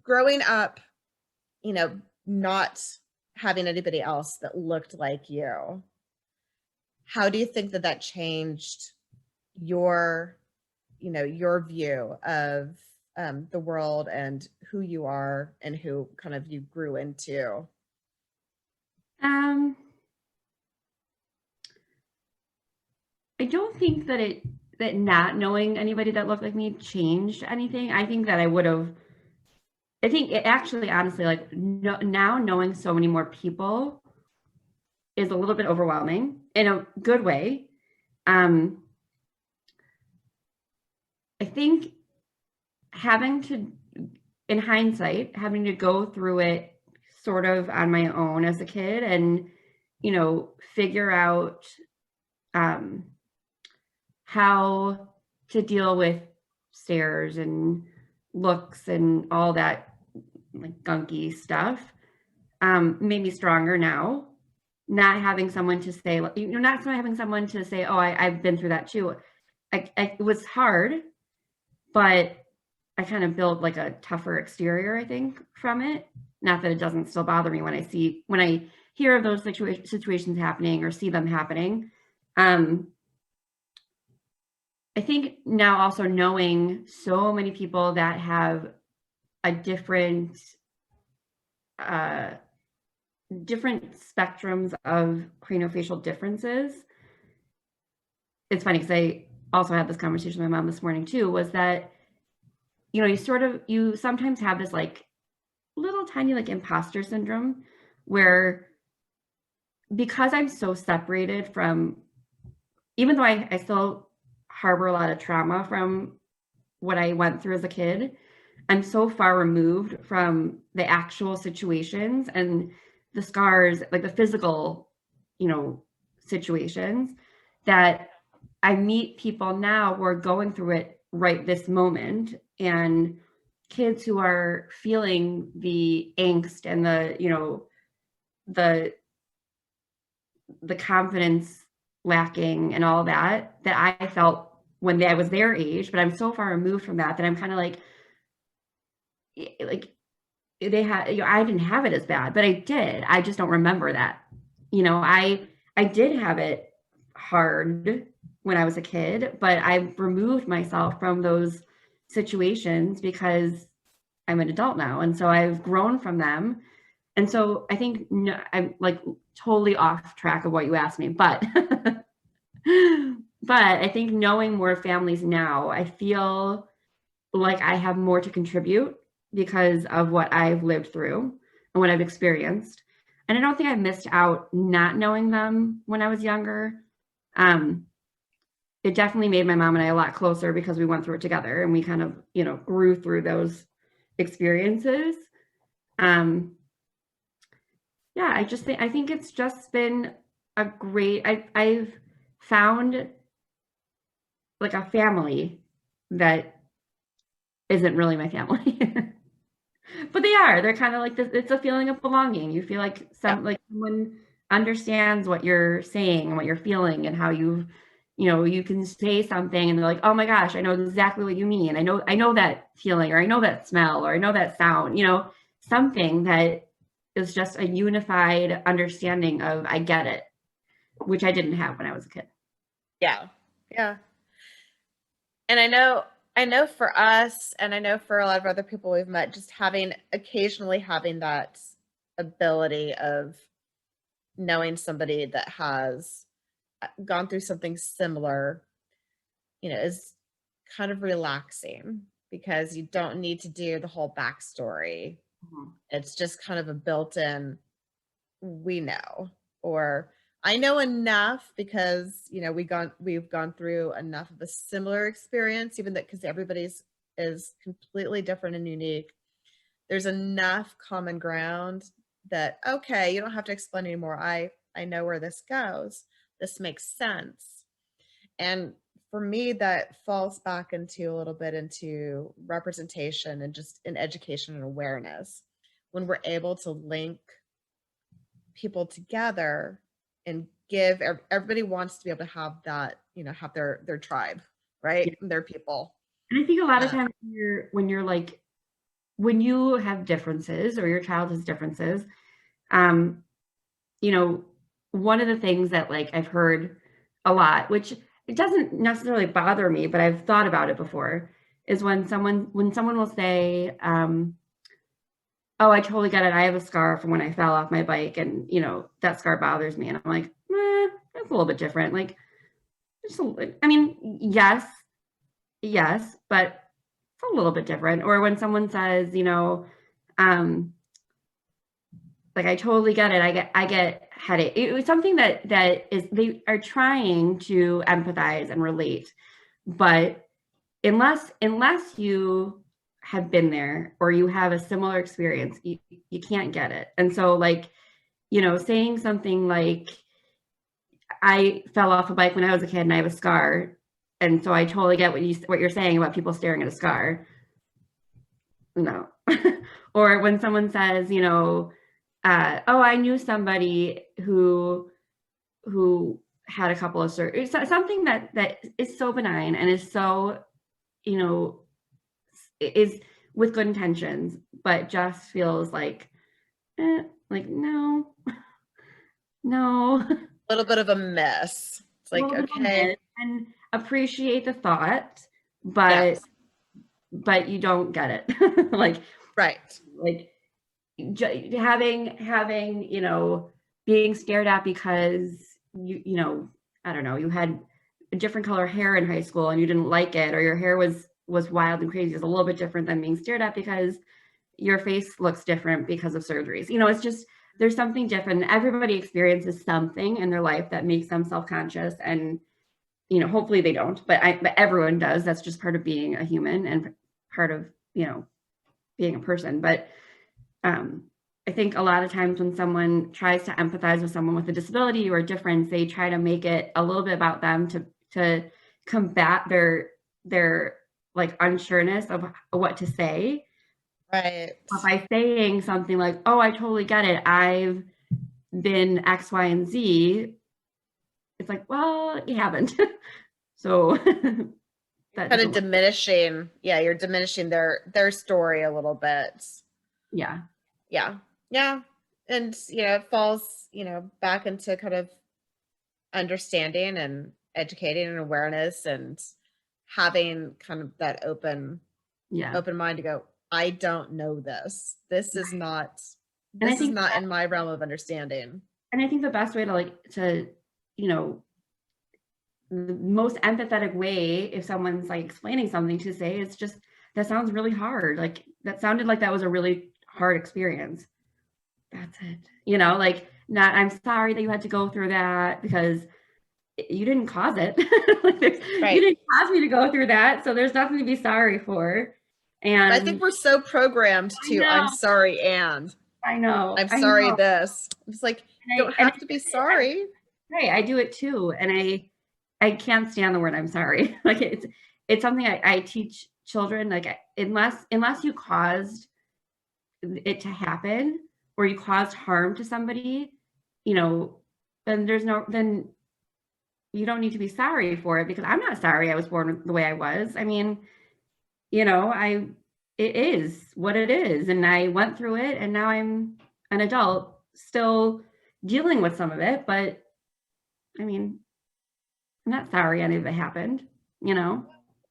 growing up, not having anybody else that looked like you, how do you think that that changed your, your view of the world and who you are and who kind of you grew into? Um, I don't think that not knowing anybody that looked like me changed anything. I think that I think it actually, honestly, like now knowing so many more people is a little bit overwhelming in a good way. Um, I think having to, in hindsight, having to go through it sort of on my own as a kid and, figure out um, how to deal with stares and looks and all that like gunky stuff made me stronger now. Not having someone to say, not having someone to say, oh, I've been through that too. It was hard, but I kind of built like a tougher exterior, I think, from it. Not that it doesn't still bother me when I hear of those situations happening or see them happening. I think now also knowing so many people that have a uh, different spectrums of craniofacial differences. It's funny because I also had this conversation with my mom this morning too, was that, you sometimes have this like little tiny like imposter syndrome where because I'm so separated from, even though I still harbor a lot of trauma from what I went through as a kid, I'm so far removed from the actual situations and the scars, like the physical, situations, that I meet people now who are going through it right this moment, and kids who are feeling the angst and the the confidence lacking and all that I felt when I was their age, but I'm so far removed from that I'm kind of like they had, I didn't have it as bad, but I did. I just don't remember that. I did have it hard when I was a kid, but I removed myself from those situations because I'm an adult now, and so I've grown from them. And so I think, no, I'm like totally off track of what you asked me, but but I think knowing more families now, I feel like I have more to contribute because of what I've lived through and what I've experienced. And I don't think I missed out not knowing them when I was younger. Um, it definitely made my mom and I a lot closer because we went through it together and we kind of, grew through those experiences. Um, yeah, I think it's just been a great, I've found like a family that isn't really my family. But they are. They're kind of like this. It's a feeling of belonging. You feel like Yeah. someone understands what you're saying and what you're feeling and how you can say something and they're like, oh my gosh, I know exactly what you mean. I know that feeling, or I know that smell, or I know that sound, something that is just a unified understanding of I get it, which I didn't have when I was a kid. Yeah. Yeah. And I know for us, and I know for a lot of other people we've met, just occasionally having that ability of knowing somebody that has gone through something similar, is kind of relaxing because you don't need to do the whole backstory. Mhm. It's just kind of a built-in, we know, or I know enough because, we've gone through enough of a similar experience, even that because everybody's is completely different and unique. There's enough common ground that, okay, you don't have to explain anymore. I know where this goes. This makes sense. And for me, that falls back into a little bit into representation and just in education and awareness. When we're able to link people together and everybody wants to be able to have that, have their tribe, right? Yeah. Their people. And I think a lot of Uh, times when you're like when you have differences or your child has differences, um, you know, one of the things that like I've heard a lot, which it doesn't necessarily bother me, but I've thought about it before, is when someone will say, "Oh, I totally get it. I have a scar from when I fell off my bike, and that scar bothers me." And I'm like, that's a little bit different. Like, I mean, yes, yes, but it's a little bit different. Or when someone says, um, like, I totally get it. I get headache. It was something that is, they are trying to empathize and relate, but unless you have been there or you have a similar experience, you can't get it. And so, like, saying something like, I fell off a bike when I was a kid and I have a scar, and so I totally get what you're saying about people staring at a scar. No. Or when someone says, oh, I knew somebody who had a couple of surgeries, something that is so benign and is so, you know, is with good intentions, but just feels like no, no, A little bit of a mess. It's a like, little bit of a okay, miss, and appreciate the thought, but yes, you don't get it. right. Like having being stared at because I don't know, you had a different color hair in high school and you didn't like it, or your hair was wild and crazy, is a little bit different than being stared at because your face looks different because of surgeries. It's just, there's something different. Everybody experiences something in their life that makes them self-conscious, and hopefully they don't, but everyone does. That's just part of being a human and part of being a person. But I think a lot of times when someone tries to empathize with someone with a disability or a difference, they try to make it a little bit about them to combat their like unsureness of what to say, Right. by saying something like, "Oh, I totally get it. I've been X, Y, and Z." It's like, well, you haven't. So that Kind doesn't of work. diminishing. Yeah, you're diminishing their story a little bit. Yeah. Yeah. Yeah. And it falls, back into kind of understanding and educating and awareness and having kind of that Yeah. open mind to go, I don't know this. This is Right. not And I this is think not in my realm of understanding. the best way to you know the most empathetic way, if someone's like explaining something, to say it's just, that sounds really hard. Like, that sounded like that was a really hard experience. That's it. Like, not, I'm sorry that you had to go through that, because you didn't cause it. Like, you Right. didn't cause me to go through that, so there's nothing to be sorry for. I think And we're so programmed I to I'm know, sorry and I know, I'm I sorry know. this. It's like you don't And have to be sorry. right, I do it too, and I can't stand the word "I'm sorry." Like, it's something I teach children. Like, unless you caused it to happen, or you caused harm to somebody, you know, then you don't need to be sorry for it, because I'm not sorry I was born the way I was. I mean, I it is what it is, and I went through it, and now I'm an adult still dealing with some of it, but I mean, I'm not sorry any of it happened, you know?